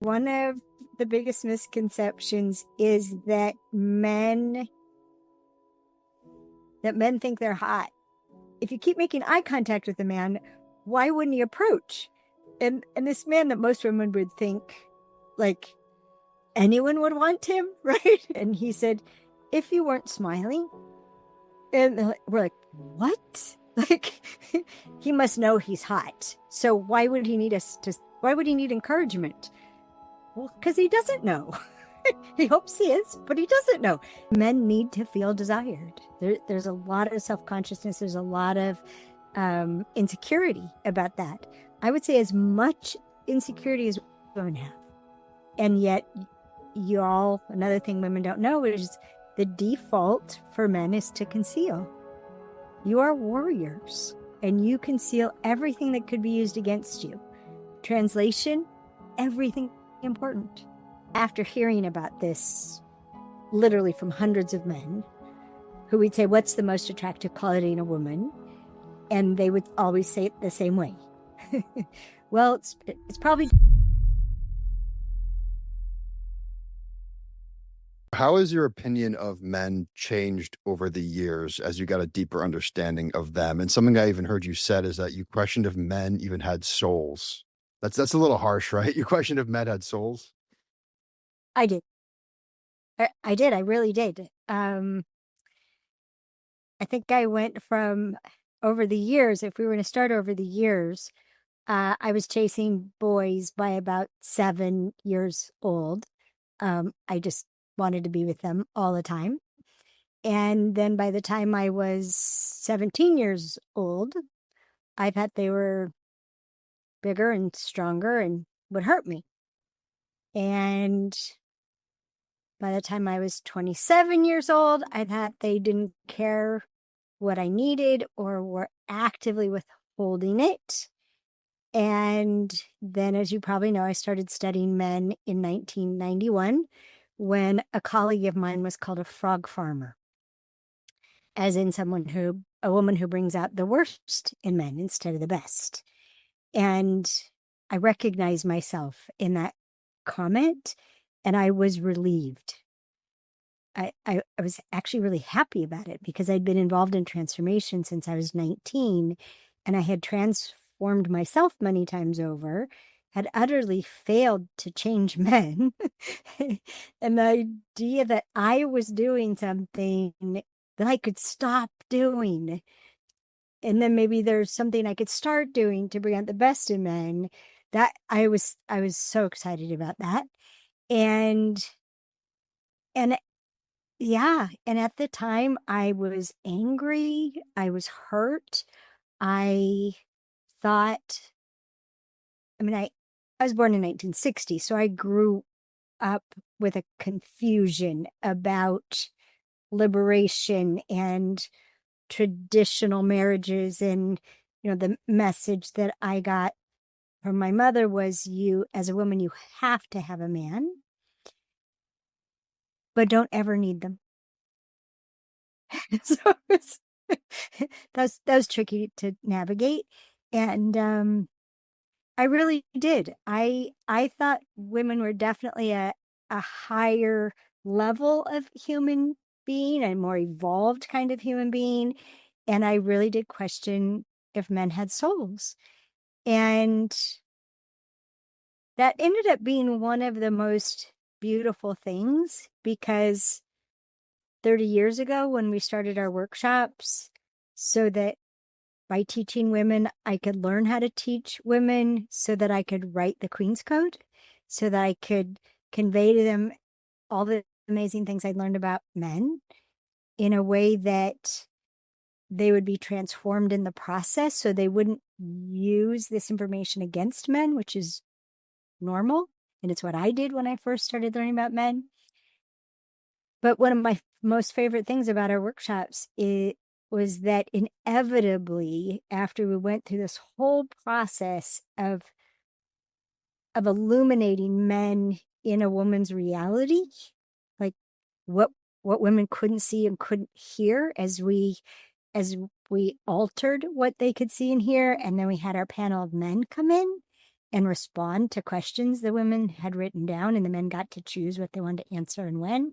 one of the biggest misconceptions is that men think they're hot. If you keep making eye contact with a man, why wouldn't he approach? And this man that most women would think like anyone would want him, right? And he said, if you weren't smiling, and we're like, what? Like, he must know he's hot. So why would he need encouragement? Well, because he doesn't know. He hopes he is, but he doesn't know. Men need to feel desired. There's a lot of self-consciousness. There's a lot of insecurity about that. I would say as much insecurity as women have. And yet, another thing women don't know is the default for men is to conceal. You are warriors, and you conceal everything that could be used against you. Translation, everything important. After hearing about this, literally from hundreds of men, who would say, what's the most attractive quality in a woman? And they would always say it the same way. Well, it's probably... How has your opinion of men changed over the years as you got a deeper understanding of them? And something I even heard you said is that you questioned if men even had souls. That's a little harsh, right? You questioned if men had souls? I did. I did. I really did. I think I went from over the years, if we were going to start over the years, I was chasing boys by about 7 years old. I just wanted to be with them all the time. And then by the time I was 17 years old, I thought they were bigger and stronger and would hurt me. And by the time I was 27 years old, I thought they didn't care what I needed or were actively withholding it. And then, as you probably know, I started studying men in 1991 when a colleague of mine was called a frog farmer, as in a woman who brings out the worst in men instead of the best. And I recognized myself in that comment, and I was relieved. I was actually really happy about it because I'd been involved in transformation since I was 19, and I had transformed myself many times over, had utterly failed to change men. And the idea that I was doing something that I could stop doing, and then maybe there's something I could start doing to bring out the best in men, that I was so excited about that. And yeah, and at the time I was angry, I was hurt. I thought, I was born in 1960, so I grew up with a confusion about liberation and traditional marriages. And, the message that I got from my mother was, you, as a woman, you have to have a man, but don't ever need them. So that was tricky to navigate. And I really did. I thought women were definitely a higher level of human being, a more evolved kind of human being. And I really did question if men had souls. And that ended up being one of the most beautiful things, because 30 years ago when we started our workshops, so that by teaching women, I could learn how to teach women, so that I could write the Queen's Code, so that I could convey to them all the amazing things I'd learned about men in a way that they would be transformed in the process, so they wouldn't use this information against men, which is normal. And it's what I did when I first started learning about men. But one of my most favorite things about our workshops was that inevitably, after we went through this whole process of illuminating men in a woman's reality, like what women couldn't see and couldn't hear, as we altered what they could see and hear, and then we had our panel of men come in, and respond to questions the women had written down, and the men got to choose what they wanted to answer and when.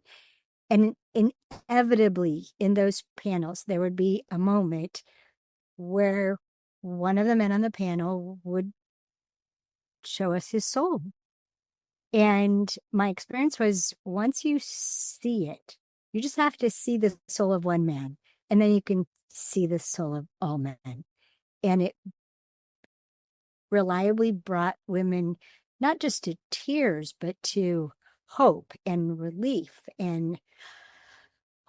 And inevitably, in those panels, there would be a moment where one of the men on the panel would show us his soul. And my experience was, once you see it, you just have to see the soul of one man, and then you can see the soul of all men. And it reliably brought women not just to tears, but to hope and relief. And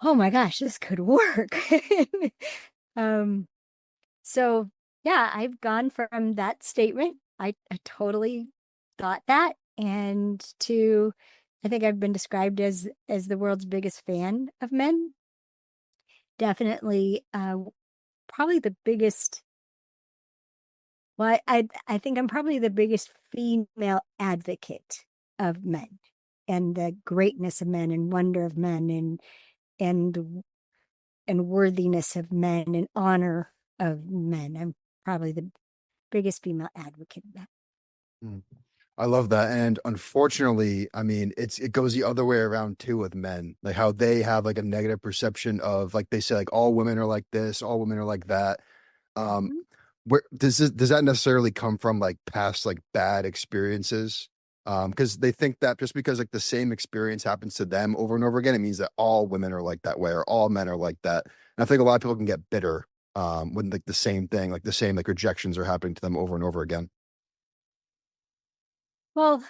oh my gosh, this could work. um, so yeah, I've gone from that statement, I totally thought that, and to, I think I've been described as the world's biggest fan of men. Definitely, probably the biggest. Well, I think I'm probably the biggest female advocate of men and the greatness of men and wonder of men and and worthiness of men and honor of men. I'm probably the biggest female advocate of that. Mm. I love that. And unfortunately, I mean, it goes the other way around too with men. Like how they have like a negative perception of, like they say, like all women are like this, all women are like that. Um, Mhm. where does that necessarily come from, like past like bad experiences? Because they think that just because like the same experience happens to them over and over again, it means that all women are like that way or all men are like that. And I think a lot of people can get bitter when like the same thing, like the same like rejections are happening to them over and over again. Well,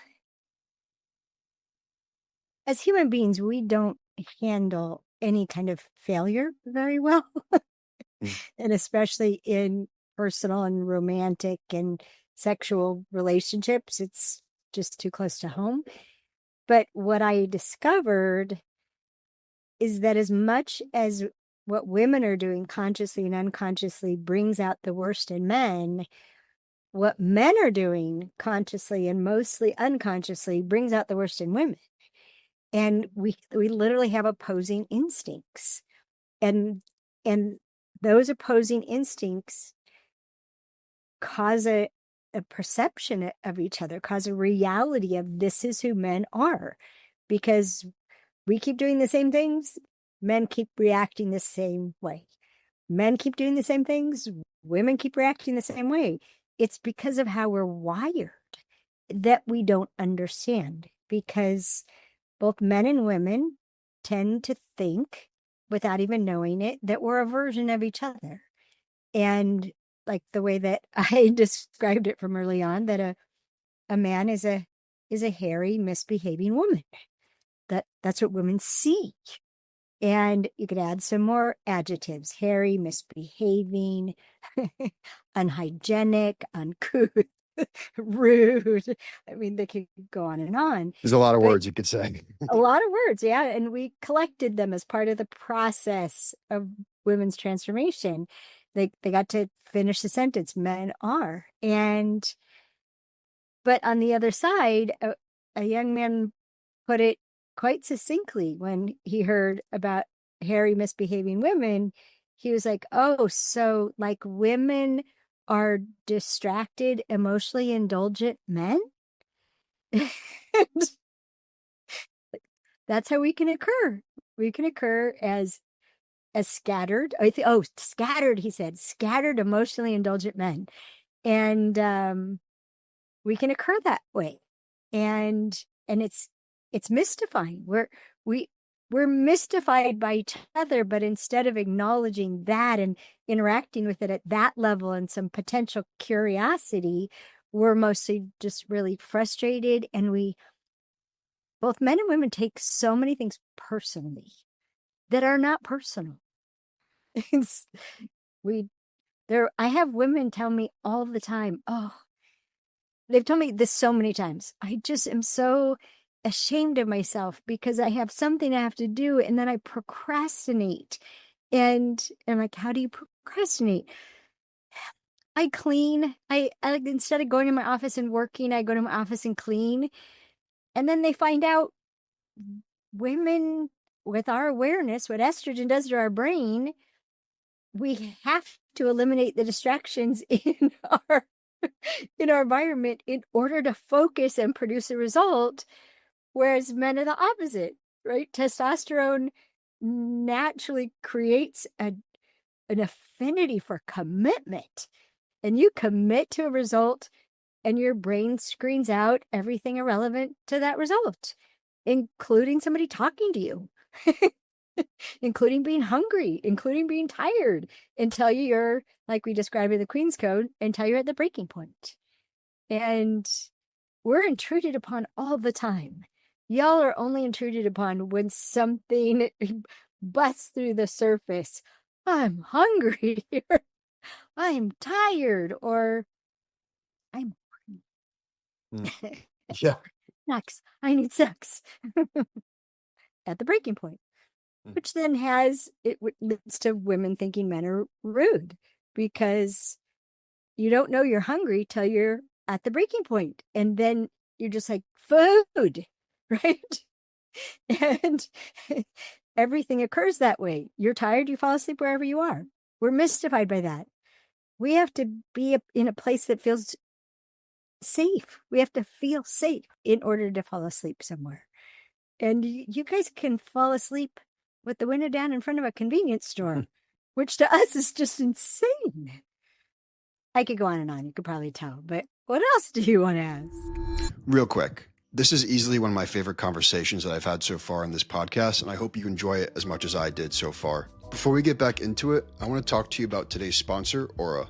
as human beings, we don't handle any kind of failure very well, Mm. and especially in personal and romantic and sexual relationships, it's just too close to home. But what I discovered is that as much as what women are doing consciously and unconsciously brings out the worst in men, what men are doing consciously and mostly unconsciously brings out the worst in women. And we literally have opposing instincts. And and those opposing instincts cause a perception of each other, cause a reality of this is who men are. Because we keep doing the same things, men keep reacting the same way. Men keep doing the same things, women keep reacting the same way. It's because of how we're wired that we don't understand, because both men and women tend to think, without even knowing it, that we're a version of each other. And like the way that I described it from early on, that a man is a hairy, misbehaving woman. That's what women see. And you could add some more adjectives: hairy, misbehaving, unhygienic, uncouth, rude. I mean, they could go on and on. There's a lot of But words you could say. a lot of words, yeah. And we collected them as part of the process of women's transformation. They got to finish the sentence, men are. And but on the other side, a young man put it quite succinctly when he heard about hairy misbehaving women. He was like, oh, so like women are distracted, emotionally indulgent men? That's how we can occur. We can occur as scattered. Scattered, he said, scattered, emotionally indulgent men. And we can occur that way. And it's mystifying. We we're mystified by each other, but instead of acknowledging that and interacting with it at that level and some potential curiosity, we're mostly just really frustrated. And we, both men and women, take so many things personally that are not personal. It's, we there I have women tell me all the time, oh, they've told me this so many times, I just am so ashamed of myself because I have something I have to do and then I procrastinate. And I'm like, how do you procrastinate? I clean. I instead of going to my office and working, I go to my office and clean. And then they find out, women, with our awareness, what estrogen does to our brain, we have to eliminate the distractions in our in our environment in order to focus and produce a result, whereas men are the opposite, right? Testosterone naturally creates an affinity for commitment, and you commit to a result, and your brain screens out everything irrelevant to that result, including somebody talking to you, including being hungry, including being tired, until you're, like we described in the Queen's Code, until you're at the breaking point. And we're intruded upon all the time. Y'all are only intruded upon when something busts through the surface. I'm hungry, or I'm tired, or I'm Mm. Yeah. sex. I need sex at the breaking point, Mm. which then leads to women thinking men are rude because you don't know you're hungry till you're at the breaking point, and then you're just like, food, right? And everything occurs that way. You're tired, you fall asleep wherever you are. We're mystified by that. We have to be in a place that feels safe. We have to feel safe in order to fall asleep somewhere. And you guys can fall asleep with the window down in front of a convenience store, which to us is just insane. I could go on and on. You could probably tell. But what else do you want to ask? Real quick. This is easily one of my favorite conversations that I've had so far in this podcast, and I hope you enjoy it as much as I did so far. Before we get back into it, I want to talk to you about today's sponsor, Aura.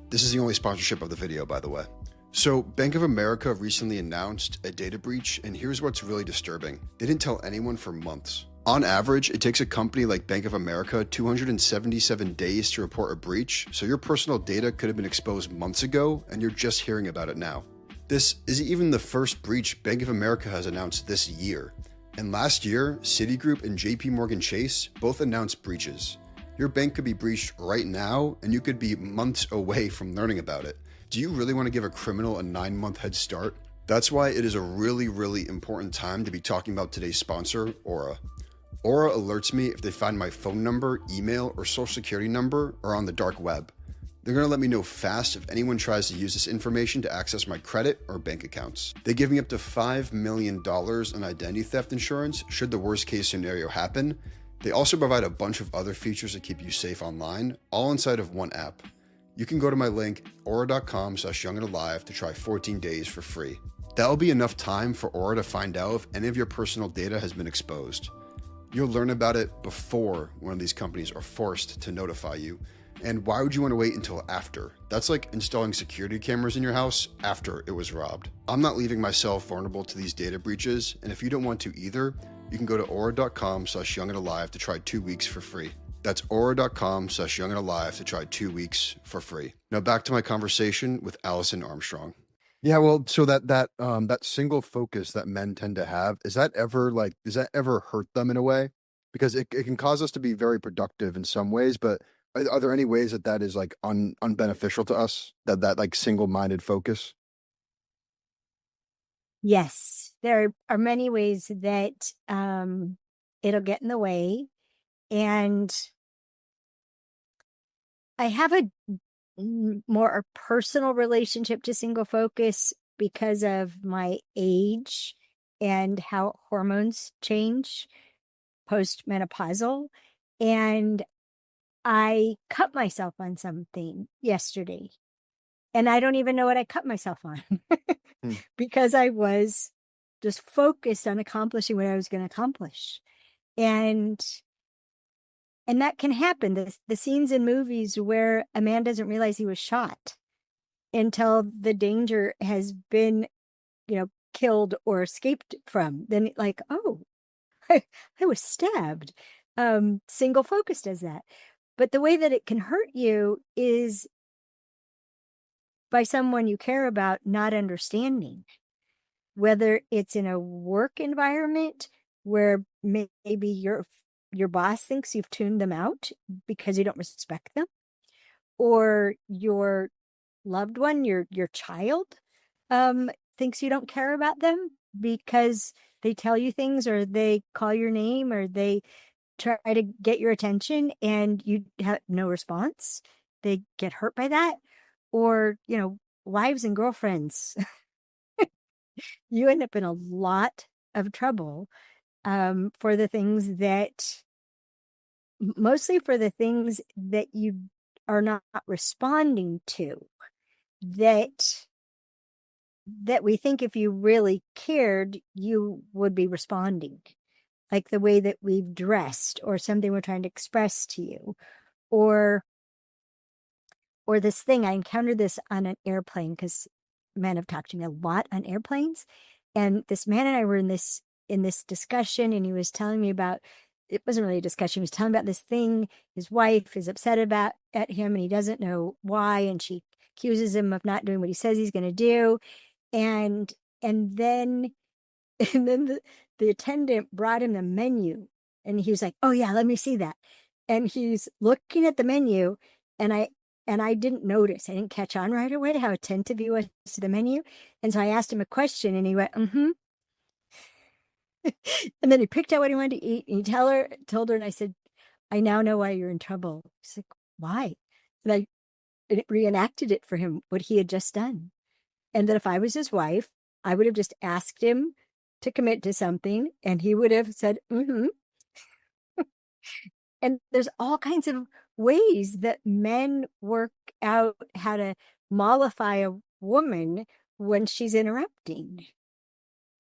This is the only sponsorship of the video, by the way. So, Bank of America recently announced a data breach, and here's what's really disturbing. They didn't tell anyone for months. On average, it takes a company like Bank of America 277 days to report a breach, so your personal data could have been exposed months ago, and you're just hearing about it now. This isn't even the first breach Bank of America has announced this year. And last year, Citigroup and JP Morgan Chase both announced breaches. Your bank could be breached right now, and you could be months away from learning about it. Do you really want to give a criminal a 9-month head start? That's why it is a really, really important time to be talking about today's sponsor, Aura. Aura alerts me if they find my phone number, email, or social security number are on the dark web. They're going to let me know fast if anyone tries to use this information to access my credit or bank accounts. They give me up to $5 million in identity theft insurance should the worst case scenario happen. They also provide a bunch of other features to keep you safe online, all inside of one app. You can go to my link, aura.com/youngandalive to try 14 days for free. That'll be enough time for Aura to find out if any of your personal data has been exposed. You'll learn about it before one of these companies are forced to notify you. And why would you want to wait until after? That's like installing security cameras in your house after it was robbed. I'm not leaving myself vulnerable to these data breaches, and if you don't want to either, you can go to aura.com/youngandalive to try 2 weeks for free. That's aura.com/youngandalive to try 2 weeks for free. Now back to my conversation with Alison Armstrong. Yeah, well, so that single focus that men tend to have, does that ever hurt them in a way? Because it can cause us to be very productive in some ways, but are there any ways that is like unbeneficial to us? That like single-minded focus? Yes, there are many ways that it'll get in the way. And I have a more personal relationship to single focus because of my age and how hormones change postmenopausal. And I cut myself on something yesterday, and I don't even know what I cut myself on because I was just focused on accomplishing what I was going to accomplish. And that can happen. The scenes in movies where a man doesn't realize he was shot until the danger has been, killed or escaped from. Then like, oh, I was stabbed. Single focus does that. But the way that it can hurt you is by someone you care about not understanding, whether it's in a work environment where maybe your boss thinks you've tuned them out because you don't respect them, or your loved one, your child, thinks you don't care about them because they tell you things, or they call your name, or they try to get your attention and you have no response. They get hurt by that. Or, wives and girlfriends, you end up in a lot of trouble for the things that, mostly for the things that you are not responding to, that we think if you really cared, you would be responding, like the way that we've dressed or something we're trying to express to you, or this thing. I encountered this on an airplane because men have talked to me a lot on airplanes. And this man and I were in this discussion, and he was telling me about, it wasn't really a discussion. He was telling about this thing his wife is upset about at him, and he doesn't know why. And she accuses him of not doing what he says he's going to do. And then the attendant brought him the menu, and he was like, "Oh yeah, let me see that." And he's looking at the menu, and I didn't notice. I didn't catch on right away how attentive he was to the menu. And so I asked him a question, and he went, "Mm-hmm." And then he picked out what he wanted to eat, and he told her, and I said, "I now know why you're in trouble." She's like, "Why?" And I reenacted it for him, what he had just done. And that if I was his wife, I would have just asked him to commit to something, and he would have said, "Mm-hmm." And there's all kinds of ways that men work out how to mollify a woman when she's interrupting,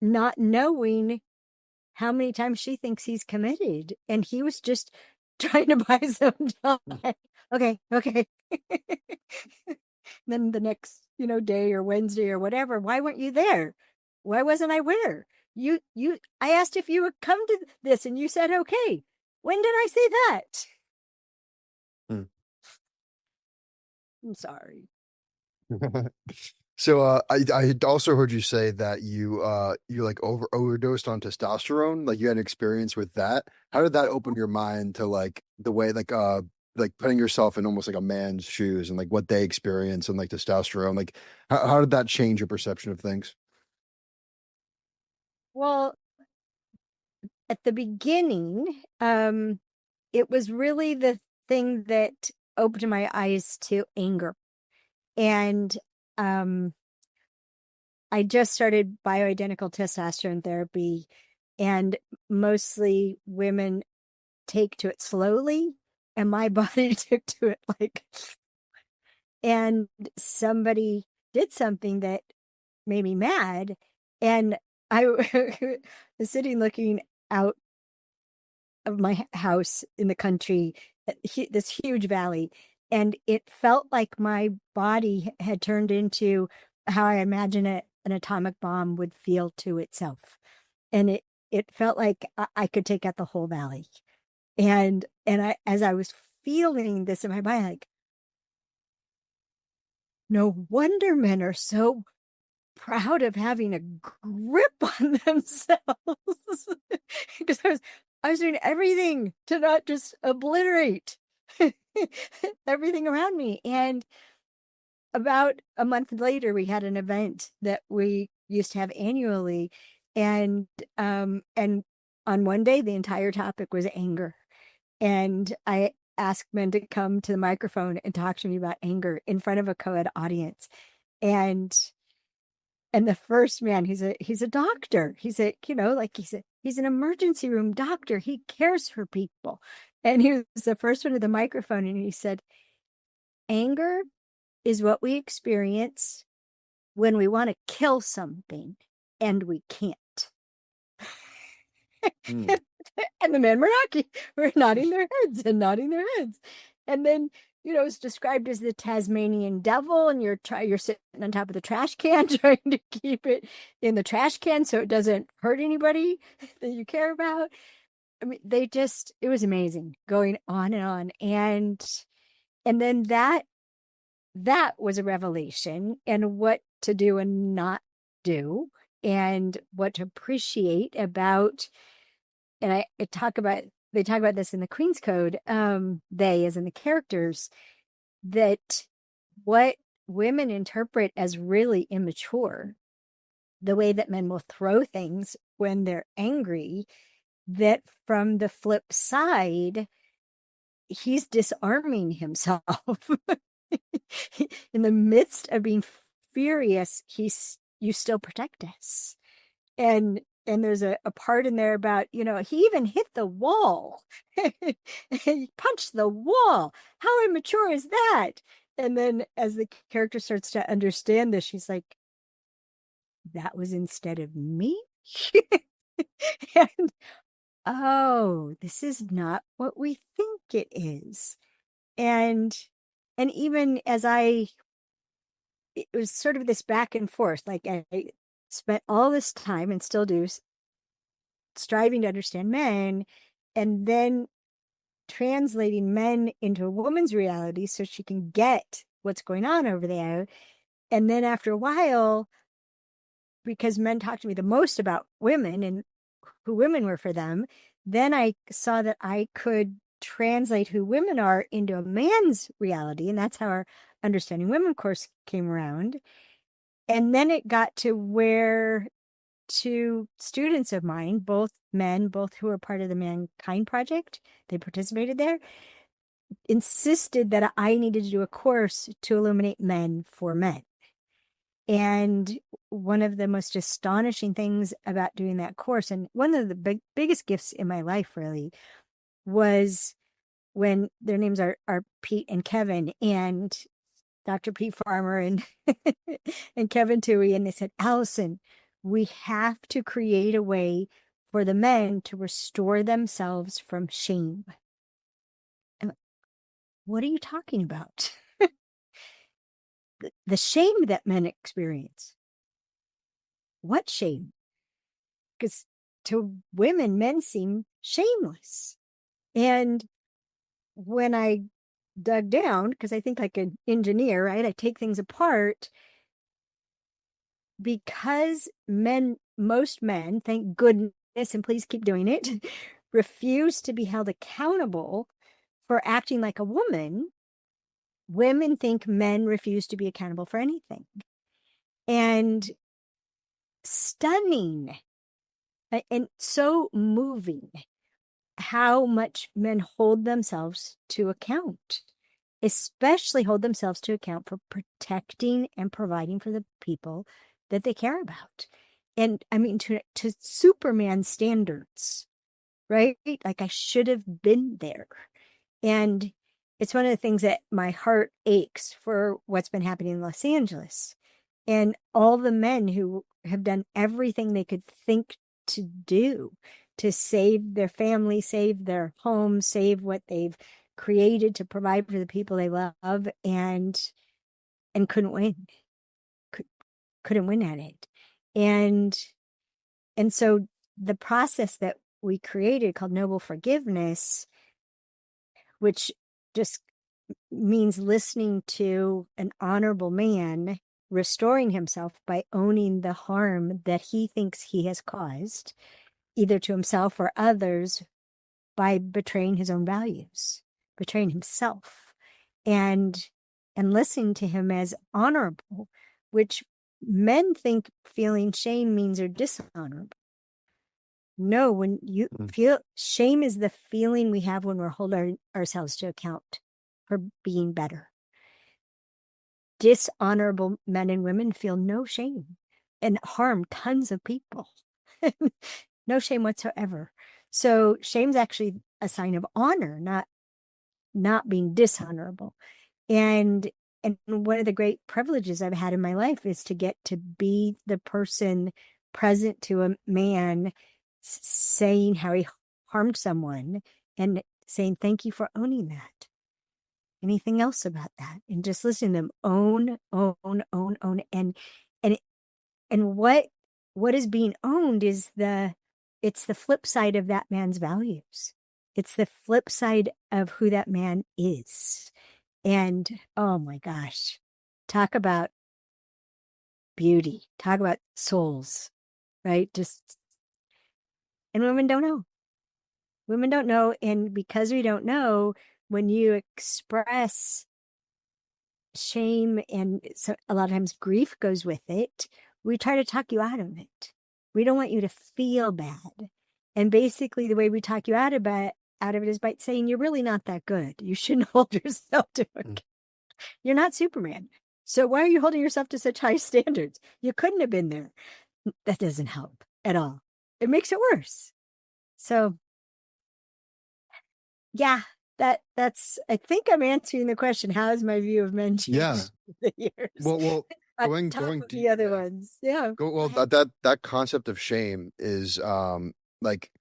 not knowing how many times she thinks he's committed. And he was just trying to buy some time. Okay, okay. Then the next, day or Wednesday or whatever, why weren't you there? Why wasn't I where? I asked if you would come to this, and you said okay. When did I say that? Hmm. I'm sorry. So I had also heard you say that you like overdosed on testosterone, like you had an experience with that. How did that open your mind to like the way like putting yourself in almost like a man's shoes and like what they experience and like testosterone, like how did that change your perception of things? Well, at the beginning, it was really the thing that opened my eyes to anger. And um, I just started bioidentical testosterone therapy, and mostly women take to it slowly, and my body took to it like, and somebody did something that made me mad. And I was sitting looking out of my house in the country, this huge valley, and it felt like my body had turned into how I imagine an atomic bomb would feel to itself. And it felt like I could take out the whole valley. And I, as I was feeling this in my body, like, no wonder men are so proud of having a grip on themselves. Because I was doing everything to not just obliterate everything around me. And about a month later, we had an event that we used to have annually. And on one day, the entire topic was anger. And I asked men to come to the microphone and talk to me about anger in front of a co-ed audience. And the first man, he's a doctor. He's an emergency room doctor. He cares for people. And he was the first one to the microphone, and he said, "Anger is what we experience when we want to kill something and we can't." Hmm. And the men were nodding their heads and nodding their heads. And then, it's described as the Tasmanian devil, and you're sitting on top of the trash can trying to keep it in the trash can so it doesn't hurt anybody that you care about. I mean, it was amazing going on and on. And then that was a revelation, and what to do and not do, and what to appreciate about. And they talk about this in the Queen's Code, they as in the characters, that what women interpret as really immature, the way that men will throw things when they're angry, that from the flip side, he's disarming himself in the midst of being furious, you still protect us. And there's a part in there about, he even hit the wall. He punched the wall. How immature is that? And then as the character starts to understand this, she's like, that was instead of me? And oh, this is not what we think it is. And even as it was sort of this back and forth, like I spent all this time and still do striving to understand men, and then translating men into a woman's reality so she can get what's going on over there. And then after a while, because men talk to me the most about women and who women were for them, then I saw that I could translate who women are into a man's reality. And that's how our Understanding Women course came around. And then it got to where two students of mine, both men, both who were part of the Mankind Project, they participated there, insisted that I needed to do a course to illuminate men for men. And one of the most astonishing things about doing that course, and one of the biggest gifts in my life really, was when their names are Pete and Kevin, and Dr. Pete Farmer and and Kevin Toohey, and they said, Alison, we have to create a way for the men to restore themselves from shame. And what are you talking about? The shame that men experience. What shame? Because to women, men seem shameless. And when I dug down, because I think like an engineer, right? I take things apart, because most men, thank goodness, and please keep doing it, refuse to be held accountable for acting like a woman. Women think men refuse to be accountable for anything. And stunning and so moving how much men hold themselves to account, especially hold themselves to account for protecting and providing for the people that they care about. And I mean, to Superman standards, right? Like I should have been there. And it's one of the things that my heart aches for what's been happening in Los Angeles. And all the men who have done everything they could think to do to save their family, save their home, save what they've created to provide for the people they love, and couldn't win. Couldn't win at it. And so the process that we created called Noble Forgiveness, which just means listening to an honorable man restoring himself by owning the harm that he thinks he has caused, either to himself or others, by betraying his own values, betraying himself, and listening to him as honorable, which men think feeling shame means they're dishonorable. No, when you feel shame is the feeling we have when we're holding ourselves to account for being better. Dishonorable men and women feel no shame and harm tons of people. No shame whatsoever. So shame's actually a sign of honor, not being dishonorable. And one of the great privileges I've had in my life is to get to be the person present to a man saying how he harmed someone and saying, thank you for owning that. Anything else about that? And just listening to them own. And what is being owned is it's the flip side of that man's values. It's the flip side of who that man is. And oh my gosh, talk about beauty, talk about souls, right? And women don't know. Women don't know. And because we don't know, when you express shame and so a lot of times grief goes with it, we try to talk you out of it. We don't want you to feel bad. And basically the way we talk you out of it is by saying you're really not that good. You shouldn't hold yourself to it. You're not Superman. So why are you holding yourself to such high standards? You couldn't have been there. That doesn't help at all. It makes it worse. So yeah, that's I think I'm answering the question. How has my view of men Yeah. changed over the years? Well, On top going of deep. the other Yeah. ones. Yeah. Go Go well. ahead. That concept of shame is like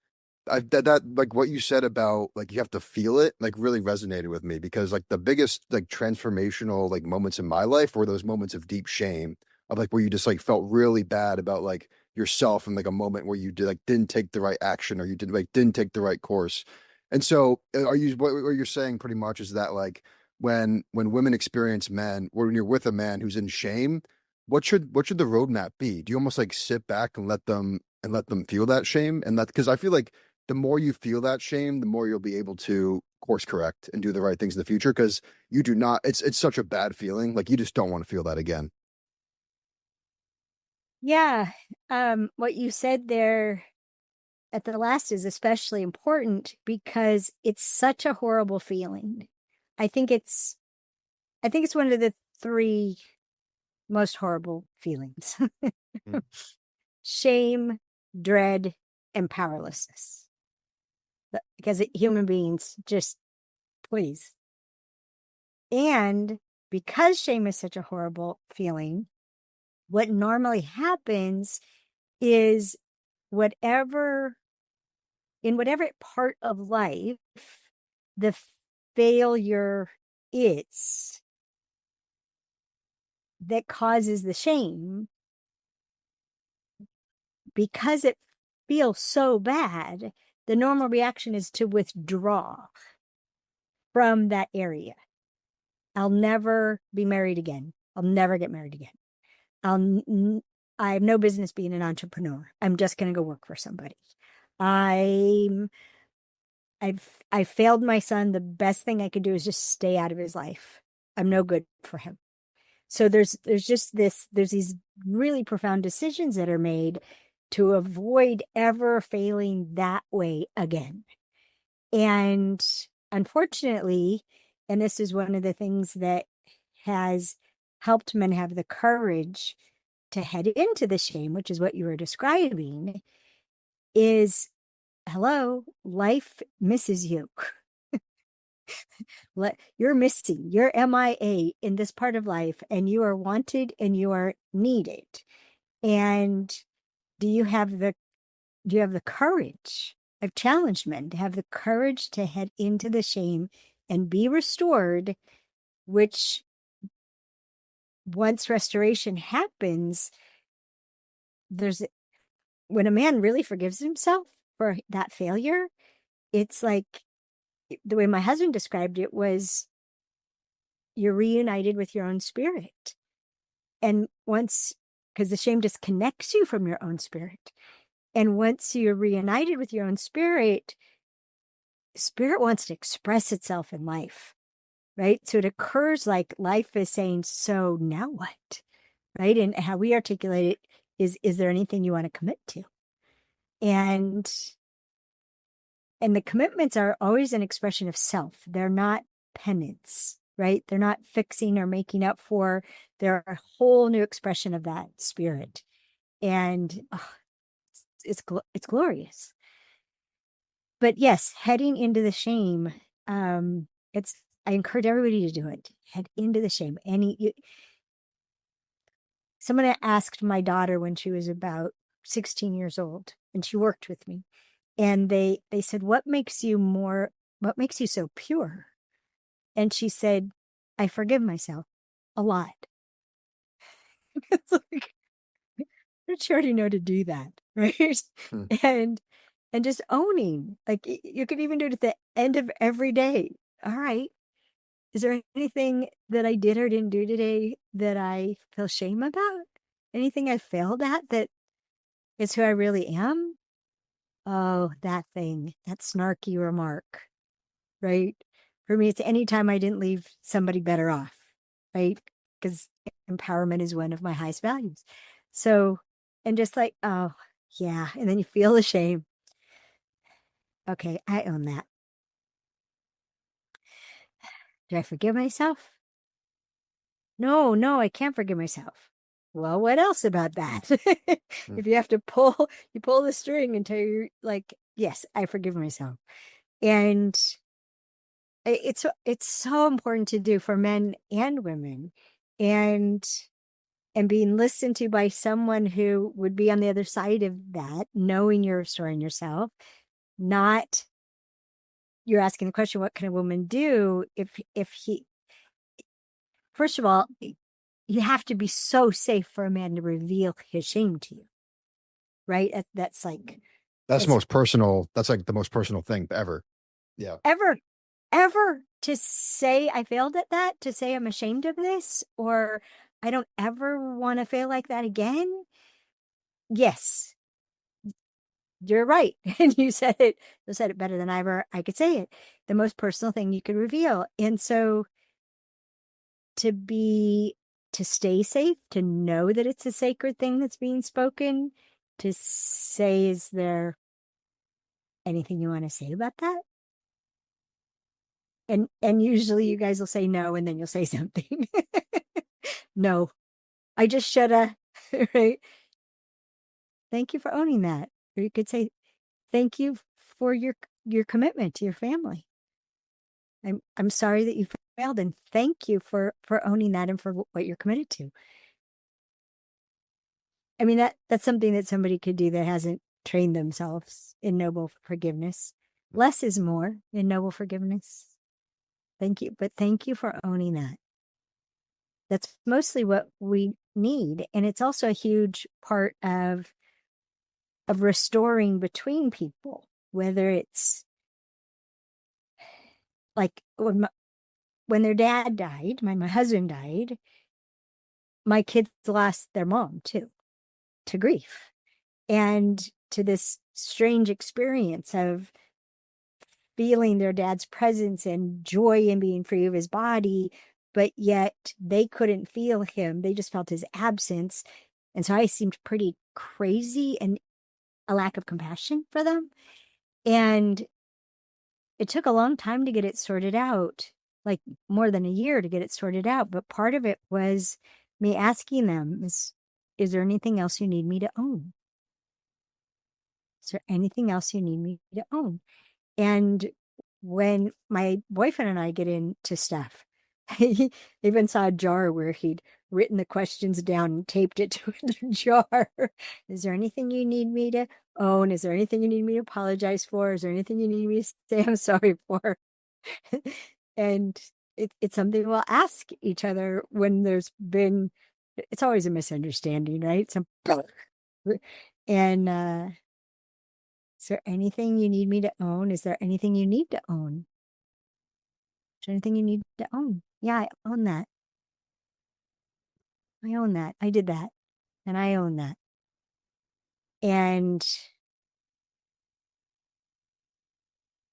that like what you said about like you have to feel it like really resonated with me because like the biggest like transformational like moments in my life were those moments of deep shame of like where you just like felt really bad about like yourself and like a moment where you did like didn't take the right action or you didn't take the right course. And so are you what you're saying pretty much is that like when women experience men or when you're with a man who's in shame, what should the roadmap be? Do you almost like sit back and let them feel that shame and that because I feel like the more you feel that shame, the more you'll be able to course correct and do the right things in the future because you do not it's such a bad feeling. Like you just don't want to feel that again. Yeah. What you said there at the last is especially important because it's such a horrible feeling. I think it's I think it's one of the three most horrible feelings. Mm. Shame, dread, and powerlessness. Because human beings just please. And because shame is such a horrible feeling, what normally happens is whatever in whatever part of life the failure is that causes the shame, because it feels so bad, the normal reaction is to withdraw from that area. I'll never be married again. I'll never get married again. I'll I have no business being an entrepreneur. I'm just going to go work for somebody. I'm I failed my son. The best thing I could do is just stay out of his life. I'm no good for him. So there's just there's these really profound decisions that are made to avoid ever failing that way again. And unfortunately, and this is one of the things that has helped men have the courage to head into the shame, which is what you were describing, is hello, life misses you. You're missing, you're MIA in this part of life, and you are wanted and you are needed. And do you have the do you have the courage? I've challenged men to have the courage to head into the shame and be restored, which once restoration happens, there's when a man really forgives himself for that failure, it's like the way my husband described it was you're reunited with your own spirit. And once, because the shame disconnects you from your own spirit. And once you're reunited with your own spirit, spirit wants to express itself in life, right? So it occurs like life is saying, so now what? Right. And how we articulate it is there anything you want to commit to? And the commitments are always an expression of self. They're not penance, right? They're not fixing or making up for. They're a whole new expression of that spirit. And oh, it's glorious. But yes, heading into the shame, it's I encourage everybody to do it. Head into the shame. Someone asked my daughter when she was about 16 years old, and she worked with me, and they said, what makes you so pure? And she said, I forgive myself a lot. It's like, don't you already know to do that, right? Hmm. And just owning, like you could even do it at the end of every day. All right, is there anything that I did or didn't do today that I feel shame about? Anything I failed at that is who I really am? Oh, that thing, that snarky remark, right? For me, it's any time I didn't leave somebody better off, right? Because empowerment is one of my highest values. So, and just like, oh, yeah. And then you feel the shame. Okay, I own that. Do I forgive myself? No, no, I can't forgive myself. Well, what else about that? Mm. If you have to pull, you pull the string until you're like, yes, I forgive myself. And it's so important to do for men and women. And and being listened to by someone who would be on the other side of that, knowing you're restoring yourself, not you're asking the question, what can a woman do if he first of all, you have to be so safe for a man to reveal his shame to you, right? That's like That's the that's most personal. That's like the most personal thing ever. Yeah. ever, ever to say I failed at that, to say I'm ashamed of this, or I don't ever want to feel like that again. Yes, you're right. And you said it better than I could say it. The most personal thing you could reveal. And so to be to stay safe, to know that it's a sacred thing that's being spoken, to say, is there anything you want to say about that? And usually you guys will say no, and then you'll say something. No, I just shoulda, right? Thank you for owning that. Or you could say, thank you for your commitment to your family. I'm sorry that you failed, and thank you for owning that and for what you're committed to. I mean, that's something that somebody could do that hasn't trained themselves in noble forgiveness. Less is more in noble forgiveness. Thank you, but thank you for owning that. That's mostly what we need, and it's also a huge part of restoring between people. Whether it's like when their dad died, my husband died, my kids lost their mom too, to grief and to this strange experience of feeling their dad's presence and joy in being free of his body, but yet they couldn't feel him. They just felt his absence. And so I seemed pretty crazy and a lack of compassion for them. And it took a long time to get it sorted out, like more than a year to get it sorted out. But part of it was me asking them, is there anything else you need me to own? Is there anything else you need me to own? And when my boyfriend and I get into stuff, he even saw a jar where he'd written the questions down and taped it to the jar. Is there anything you need me to own? Is there anything you need me to apologize for? Is there anything you need me to say I'm sorry for? And it's something we'll ask each other when there's been, it's always a misunderstanding, right? Some, and is there anything you need me to own? Is there anything you need to own? Is there anything you need to own? Yeah, I own that. I own that. I did that. And I own that. And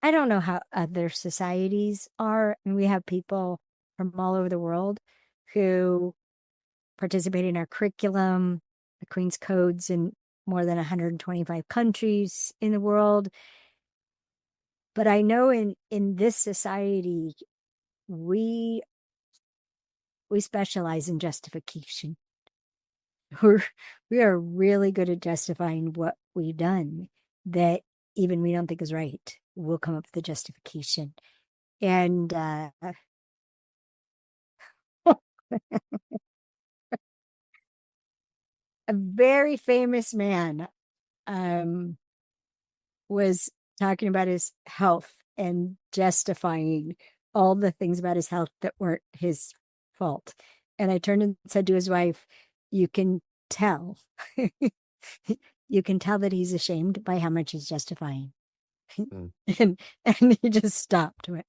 I don't know how other societies are. And we have people from all over the world who participate in our curriculum, the Queen's Codes in more than 125 countries in the world. But I know in this society, we we specialize in justification. We're we are really good at justifying what we've done that even we don't think is right. We'll come up with the justification. And a very famous man um, was talking about his health and justifying all the things about his health that weren't his fault. And I turned and said to his wife, you can tell. You can tell that he's ashamed by how much he's justifying. Mm. And he just stopped. Went,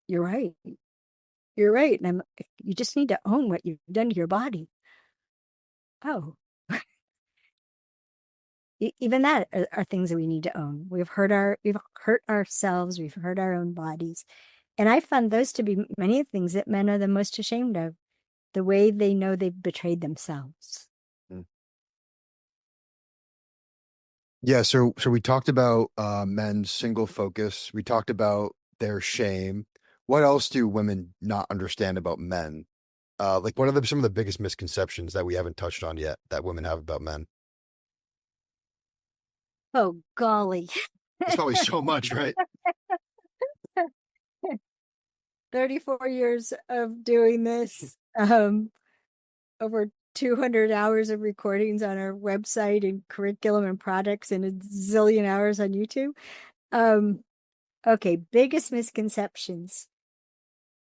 you're right. You're right. And I'm you just need to own what you've done to your body. Oh, even that are things that we need to own. We've hurt ourselves, we've hurt our own bodies. And I found those to be many things that men are the most ashamed of, the way they know they've betrayed themselves. Mm. Yeah, so we talked about men's single focus. We talked about their shame. What else do women not understand about men? Like one of some of the biggest misconceptions that we haven't touched on yet that women have about men. Oh, golly. It's probably so much, right? 34 years of doing this, over 200 hours of recordings on our website and curriculum and products and a zillion hours on YouTube. Um, okay, biggest misconceptions.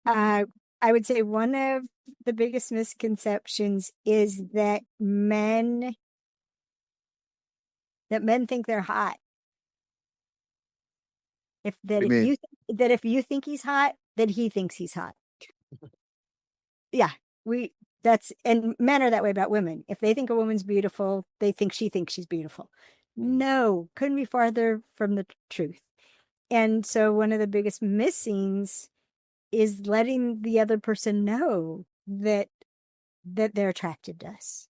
Uh, I would say one of the biggest misconceptions is that men think they're hot. If What that do you if mean? you that if you think he's hot, then he thinks he's hot. Yeah, we that's and men are that way about women. If they think a woman's beautiful, they think she thinks she's beautiful. No, couldn't be farther from the truth. And so one of the biggest missings is letting the other person know that they're attracted to us.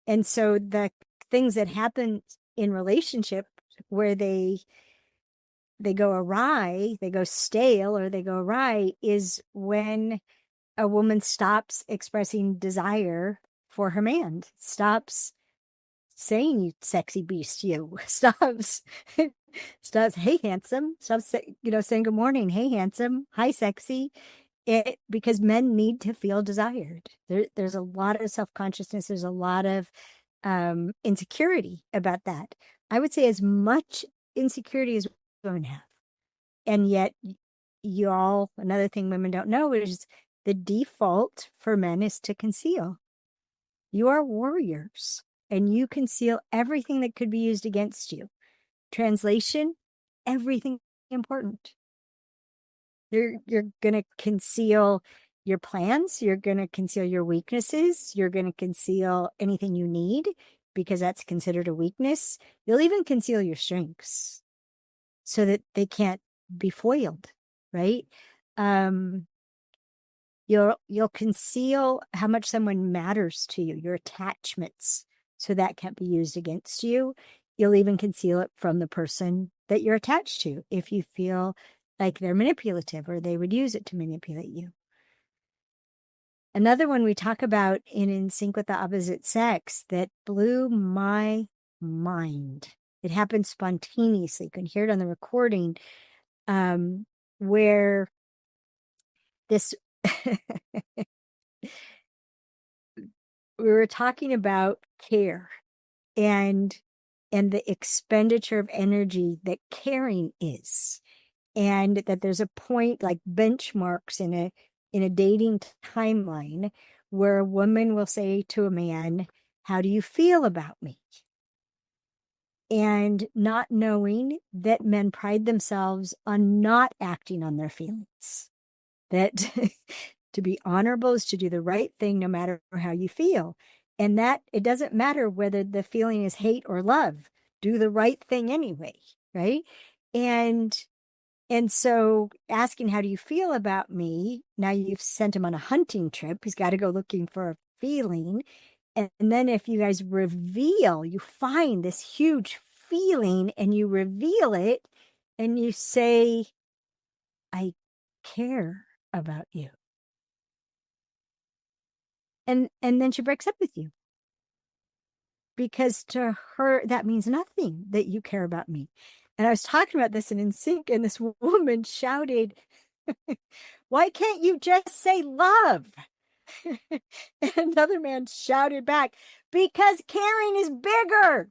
And so the things that happen in relationship where they go awry, they go stale or they go awry is when a woman stops expressing desire for her man, stops saying you sexy beast, you stops stops, hey handsome, stops saying good morning, hey handsome, hi sexy. Because men need to feel desired. There's a lot of self-consciousness, there's a lot of insecurity about that. I would say as much insecurity as women have. And yet y'all, another thing women don't know is the default for men is to conceal. You are warriors and you conceal everything that could be used against you. Translation, everything important. You're going to conceal your plans, you're going to conceal your weaknesses, you're going to conceal anything you need because that's considered a weakness. You'll even conceal your strengths so that they can't be foiled, right? Um you'll conceal how much someone matters to you, your attachments, so that can't be used against you. You'll even conceal it from the person that you're attached to if you feel like they're manipulative or they would use it to manipulate you. Another one we talk about In Sync with the Opposite Sex that blew my mind. It happened spontaneously. You can hear it on the recording, where this we were talking about care and the expenditure of energy that caring is, and that there's a point like benchmarks in a dating timeline where a woman will say to a man, how do you feel about me? And not knowing that men pride themselves on not acting on their feelings, that to be honorable is to do the right thing no matter how you feel, and that it doesn't matter whether the feeling is hate or love, do the right thing anyway, right? And so asking how do you feel about me, now you've sent him on a hunting trip, he's got to go looking for a feeling. And then if you guys reveal, you find this huge feeling and you reveal it and you say, I care about you. And then she breaks up with you because to her that means nothing that you care about me. And I was talking about this in Sync, and this woman shouted, why can't you just say love? And another man shouted back, because caring is bigger.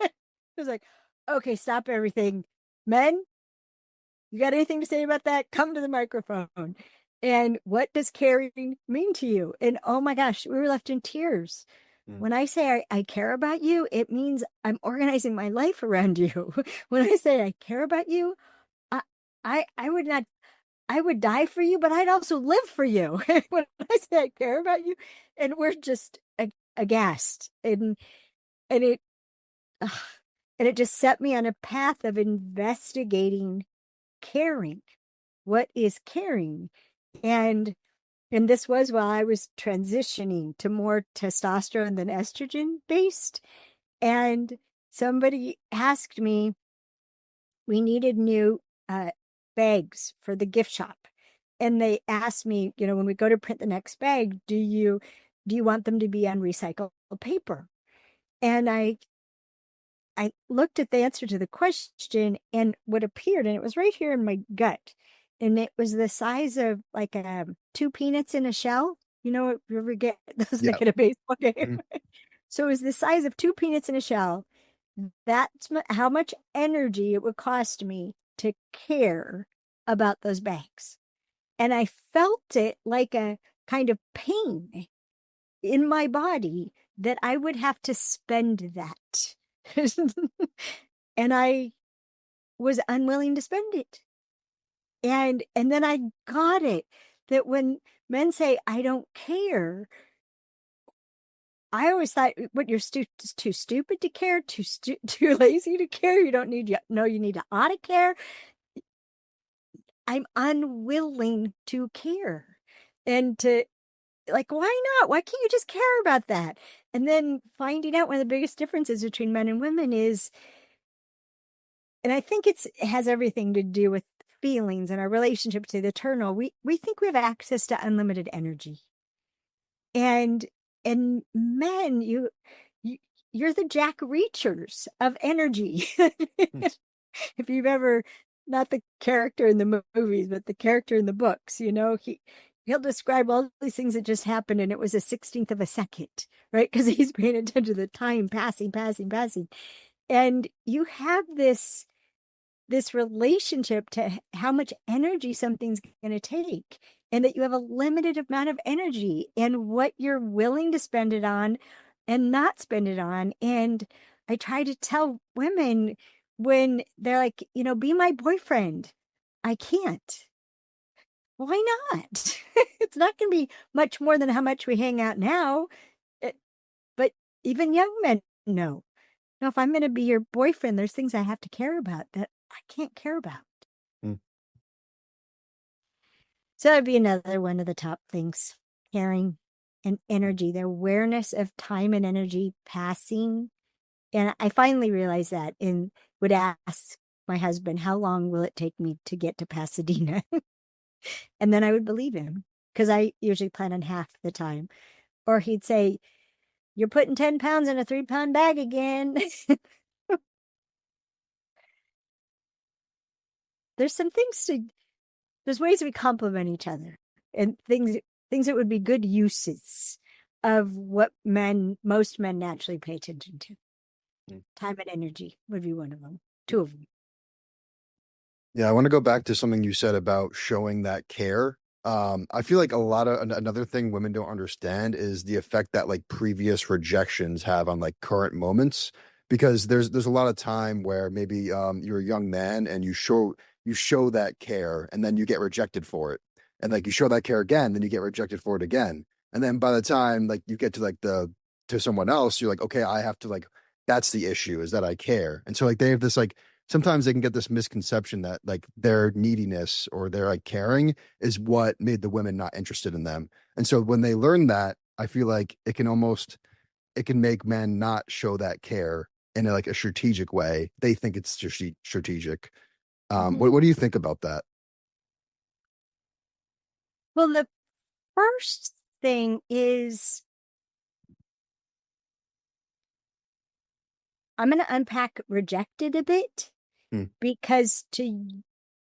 I was like, okay, stop everything. Men, you got anything to say about that? Come to the microphone. And what does caring mean to you? And oh my gosh, we were left in tears. Mm. When I say I care about you, it means I'm organizing my life around you. When I say I care about you, I, I would not, I would die for you, but I'd also live for you. When I say I care about you, and we're just aghast, and it, ugh, and it just set me on a path of investigating caring. What is caring? And and this was while I was transitioning to more testosterone than estrogen based. And somebody asked me, we needed new bags for the gift shop. And they asked me, when we go to print the next bag, do you want them to be on recycled paper? And I looked at the answer to the question, and what appeared, and it was right here in my gut, and it was the size of like two peanuts in a shell. If you ever get those Yeah. like at a baseball game. Mhm. So it was the size of two peanuts in a shell. That's how much energy it would cost me to care about those bags. And I felt it like a kind of pain in my body that I would have to spend that. And I was unwilling to spend it. And then I got it that when men say I don't care, I always thought, what, you're too stupid to care, too lazy to care. You don't need you need to ought to care. I'm unwilling to care. And to, like, why not? Why can't you just care about that? And then finding out one of the biggest differences between men and women is, and I think it has everything to do with feelings and our relationship to the eternal. We think we have access to unlimited energy. And men, you you're the Jack Reachers of energy. If you've ever, not the character in the movies, but the character in the books, he'll describe all these things that just happened, and it was a 16th of a second, right? Because he's paying attention to the time passing, passing, passing. And you have this relationship to how much energy something's going to take, and that you have a limited amount of energy and what you're willing to spend it on and not spend it on. And I try to tell women when they're like, be my boyfriend. I can't. Why not? It's not going to be much more than how much we hang out now. It- but even young men know. Now, if I'm going to be your boyfriend, there's things I have to care about that I can't care about. Mm. So that'd be another one of the top things: caring and energy, the awareness of time and energy passing. And I finally realized that, and would ask my husband, how long will it take me to get to Pasadena? And then I would believe him, because I usually plan on half the time. Or he'd say, you're putting 10 pounds in a 3-pound bag again. There's some things to, there's ways we complement each other, and things that would be good uses of what most men naturally pay attention to. Mm. Time and energy would be one of them. Two of them. Yeah, I want to go back to something you said about showing that care. I feel like another thing women don't understand is the effect that like previous rejections have on like current moments. Because there's a lot of time where maybe you're a young man and you show that care and then you get rejected for it. And like you show that care again, then you get rejected for it again. And then by the time like you get to like the to someone else, you're like, okay, I have to like that's the issue is that I care. And so like they have this like sometimes they can get this misconception that like their neediness or their like caring is what made the women not interested in them. And so when they learn that, I feel like it can make men not show that care in like a strategic way. They think it's just strategic. Mhm. What do you think about that? Well, the first thing is, I'm going to unpack rejected a bit, Hmm. because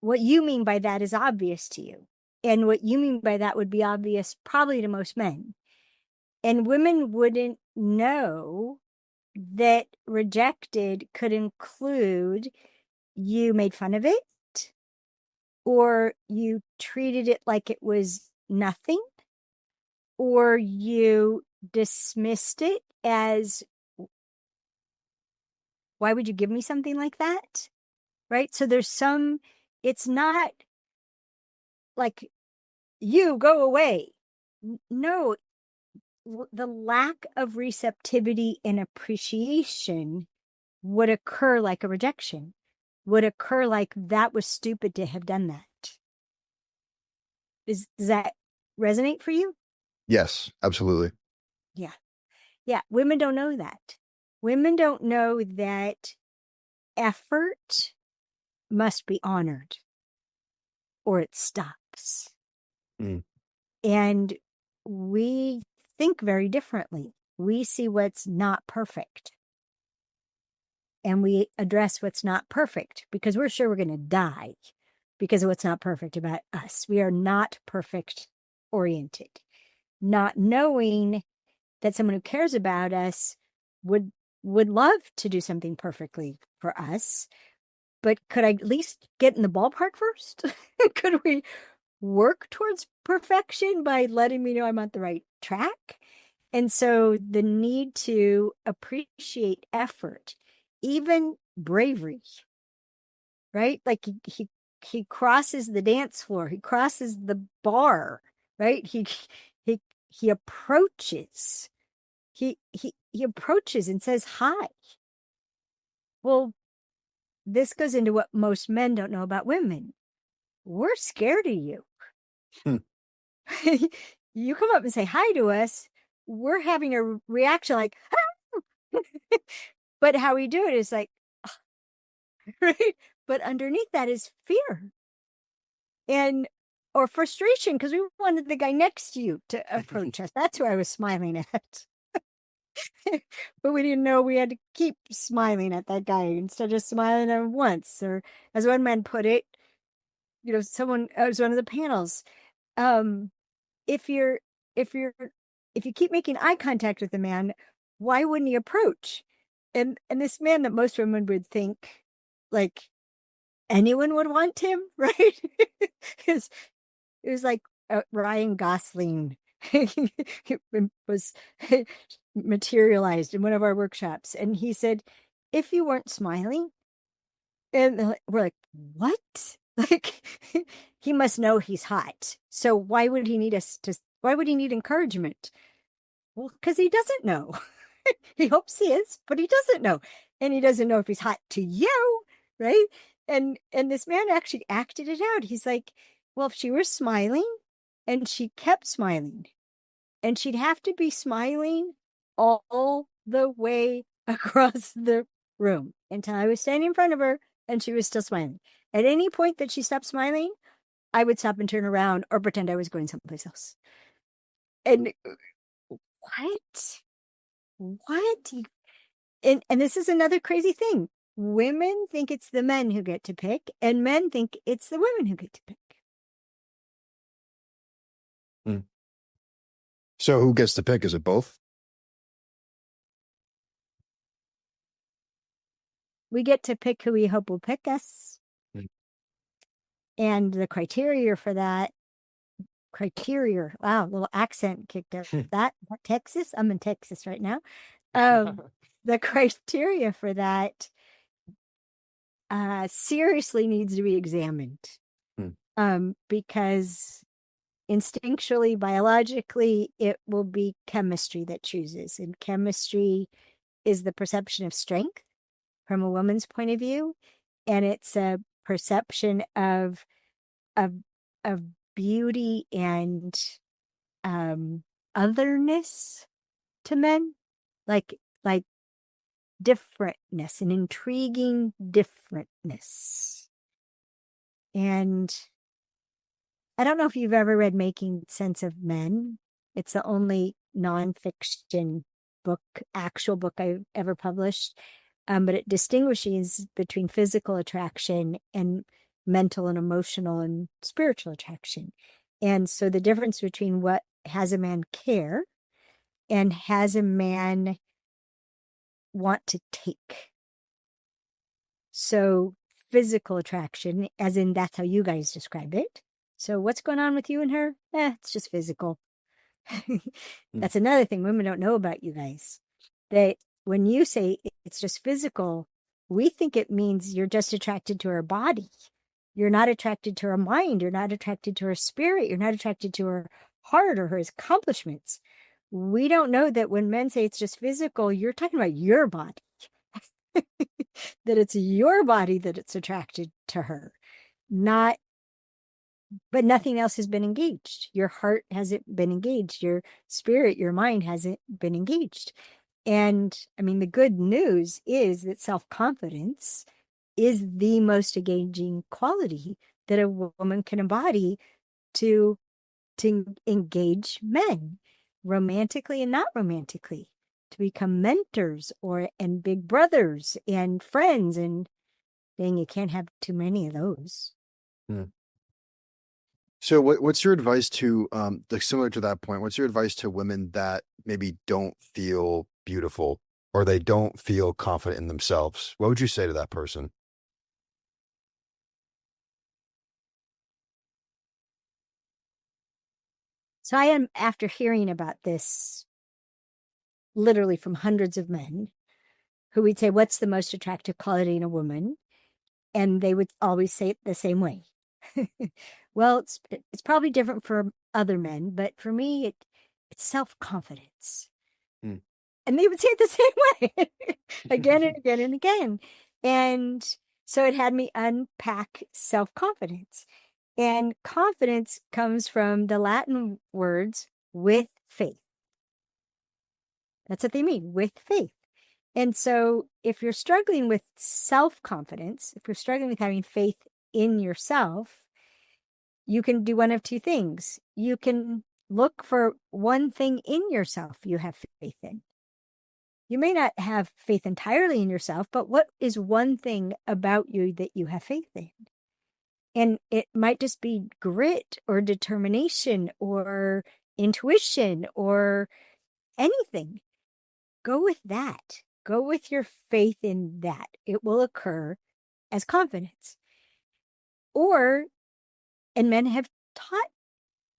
what you mean by that is obvious to you. And what you mean by that would be obvious probably to most men. And women wouldn't know that rejected could include you made fun of it, or you treated it like it was nothing, or you dismissed it as, why would you give me something like that? Right? So it's not like, you go away. No, the lack of receptivity and appreciation would occur like a rejection, would occur like that was stupid to have done that. Does that resonate for you? Yes, absolutely. Yeah. Yeah. Women don't know that. Women don't know that effort must be honored or it stops. Mm. And we think very differently. We see what's not perfect and we address what's not perfect because we're sure we're going to die because of what's not perfect about us. We are not perfect oriented, not knowing that someone who cares about us would would love to do something perfectly for us, but could I at least get in the ballpark first? Could we work towards perfection by letting me know I'm on the right track? And so the need to appreciate effort, even bravery, right? Like he crosses the dance floor, he crosses the bar, right? He he approaches. He approaches and says hi. Well, this goes into what most men don't know about women. We're scared of you. Hmm. You come up and say hi to us, we're having a reaction like, ah! But how we do it is like, right? But underneath that is fear and or frustration because we wanted the guy next to you to approach us. That's who I was smiling at. But we didn't know we had to keep smiling at that guy instead of smiling at him once. Or as one man put it, someone it was one of the panels. Um, if you're if you're if you keep making eye contact with a man, why wouldn't he approach? And this man that most women would think like anyone would want him, right? Because it was like Ryan Gosling was materialized in one of our workshops, and he said, "If you weren't smiling," and we're like, "What?" Like he must know he's hot. So why would he need us to? Why would he need encouragement? Well, because he doesn't know. He hopes he is, but he doesn't know, and he doesn't know if he's hot to you, right? And this man actually acted it out. He's like, well, if she were smiling and she kept smiling, and she'd have to be smiling all the way across the room until I was standing in front of her and she was still smiling. At any point that she stopped smiling, I would stop and turn around or pretend I was going someplace else. And what? What? And this is another crazy thing. Women think it's the men who get to pick, and men think it's the women who get to pick. Mm. So who gets to pick? Is it both? We get to pick who we hope will pick us. Mm. And the wow, little accent kicked up. That Texas? I'm in Texas right now. The criteria for that seriously needs to be examined. Mm. Because instinctually, biologically, it will be chemistry that chooses. And chemistry is the perception of strength from a woman's point of view. And it's a perception of, of beauty and otherness to men, like differentness, an intriguing differentness. And I don't know if you've ever read Making Sense of Men. It's the only nonfiction book, actual book I've ever published. But it distinguishes between physical attraction and mental and emotional and spiritual attraction. And so the difference between what has a man care and has a man want to take. So physical attraction, as in that's how you guys describe it. So what's going on with you and her? It's just physical. Mm. That's another thing women don't know about you guys. That when you say it's just physical, we think it means you're just attracted to her body. You're not attracted to her mind. You're not attracted to her spirit. You're not attracted to her heart or her accomplishments. We don't know that when men say it's just physical, you're talking about your body. That it's your body that it's attracted to her, not, but nothing else has been engaged. Your heart hasn't been engaged. Your spirit, your mind hasn't been engaged. And I mean, the good news is that self-confidence is the most engaging quality that a woman can embody to to engage men romantically and not romantically, to become mentors or and big brothers and friends. And dang, you can't have too many of those. Hmm. So what's your advice to like similar to that point, what's your advice to women that maybe don't feel beautiful or they don't feel confident in themselves? What would you say to that person? So I am, after hearing about this literally from hundreds of men who would say, what's the most attractive quality in a woman? And they would always say it the same way. Well, it's probably different for other men, but for me, it's self-confidence. Hmm. And they would say it the same way again and again and again. And so it had me unpack self-confidence. And confidence comes from the Latin words with faith. That's what they mean, with faith. And so if you're struggling with self-confidence, if you're struggling with having faith in yourself, you can do one of two things. You can look for one thing in yourself you have faith in. You may not have faith entirely in yourself, but what is one thing about you that you have faith in? And it might just be grit or determination or intuition or anything. Go with that. Go with your faith in that. It will occur as confidence. Or, and men have taught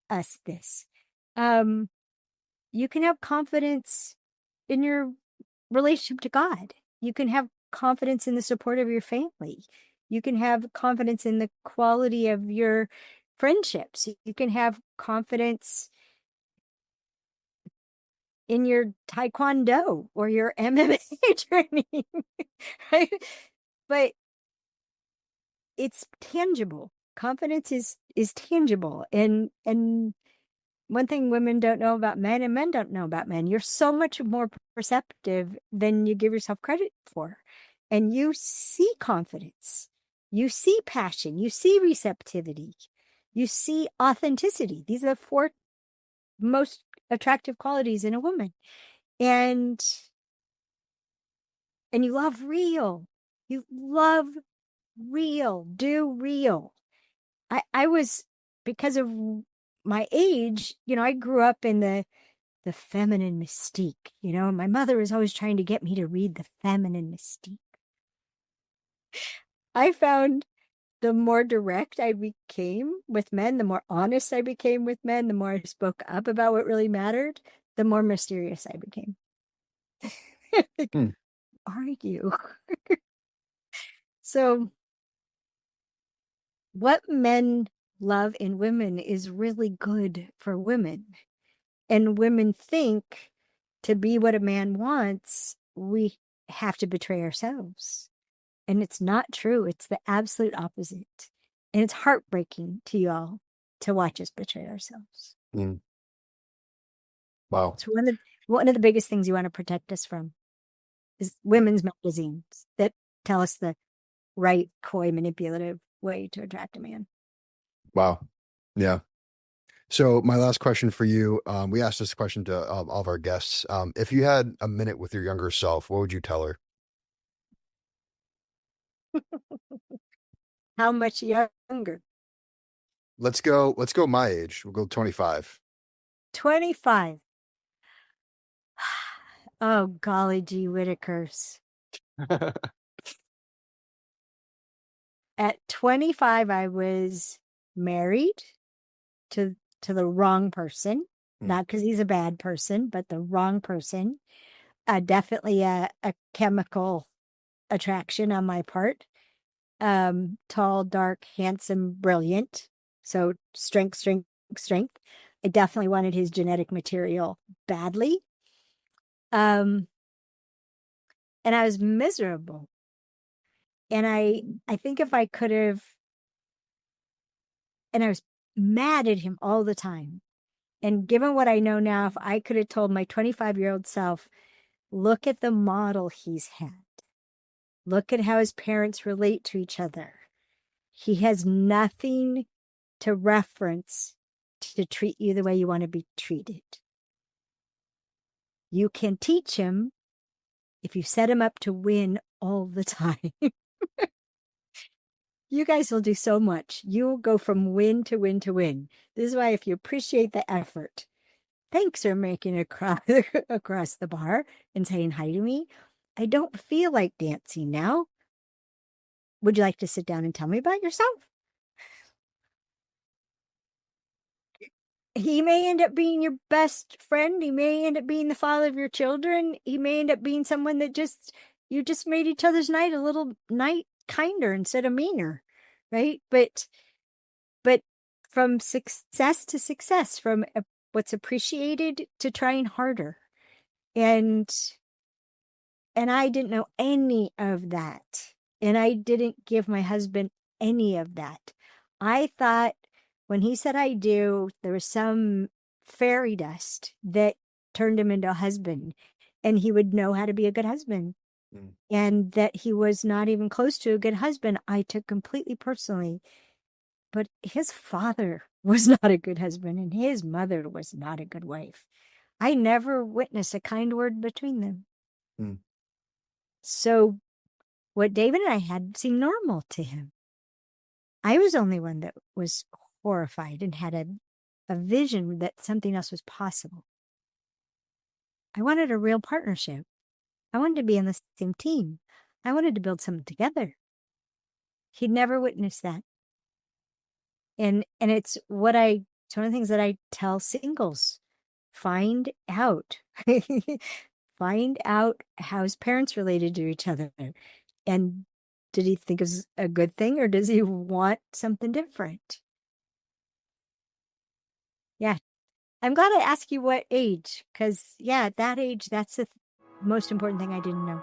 us this, you can have confidence in your relationship to God. You can have confidence in the support of your family. You can have confidence in the quality of your friendships. You can have confidence in your taekwondo or your MMA training, right? But it's tangible. Confidence is tangible. And one thing women don't know about men and men don't know about men, you're so much more perceptive than you give yourself credit for. And you see confidence, you see passion, you see receptivity, you see authenticity. These are the four most attractive qualities in a woman. And you love real. You love real. Do real. I was, because of my age, I grew up in the feminine mystique. My mother was always trying to get me to read the feminine mystique. I found the more direct I became with men, the more honest I became with men, the more I spoke up about what really mattered, the more mysterious I became. Like, Hmm. are you? So what men love in women is really good for women. And women think to be what a man wants, we have to betray ourselves. And it's not true. It's the absolute opposite. And it's heartbreaking to y'all to watch us betray ourselves. Hmm. Wow. It's one of the biggest things you want to protect us from is women's magazines that tell us the right, coy, manipulative way to attract a man. Wow. Yeah. So my last question for you, we asked this question to all of our guests. If you had a minute with your younger self, what would you tell her? How much younger? Let's go my age. We'll go 25. 25. Oh, golly gee Whittakers. At 25, I was married to the wrong person. Hmm. Not because he's a bad person, but the wrong person. Definitely a chemical attraction on my part. Tall, dark, handsome, brilliant. So strength, strength, strength. I definitely wanted his genetic material badly. Um, and I was miserable. And I think if I could have, and I was mad at him all the time. And given what I know now, if I could have told my 25-year-old self, look at the model he's had, look at how his parents relate to each other. He has nothing to reference to treat you the way you want to be treated. You can teach him if you set him up to win all the time. You guys will do so much. You'll go from win to win to win. This is why, if you appreciate the effort, thanks for making it across the bar and saying hi to me. I don't feel like dancing now. Would you like to sit down and tell me about yourself? He may end up being your best friend. He may end up being the father of your children. He may end up being someone that you just made each other's night a little night kinder instead of meaner, right? But from success to success, from what's appreciated to trying harder. And I didn't know any of that. And I didn't give my husband any of that. I thought when he said I do, there was some fairy dust that turned him into a husband, and he would know how to be a good husband. Mm. And that he was not even close to a good husband, I took completely personally. But his father was not a good husband, and his mother was not a good wife. I never witnessed a kind word between them. Mm. So what David and I had seemed normal to him. I was the only one that was horrified and had a vision that something else was possible. I wanted a real partnership. I wanted to be on the same team. I wanted to build something together. He'd never witnessed that. And it's one of the things that I tell singles. Find out. Find out how his parents related to each other. And did he think it was a good thing, or does he want something different? Yeah. I'm glad I asked you what age, because, yeah, at that age, that's the most important thing I didn't know.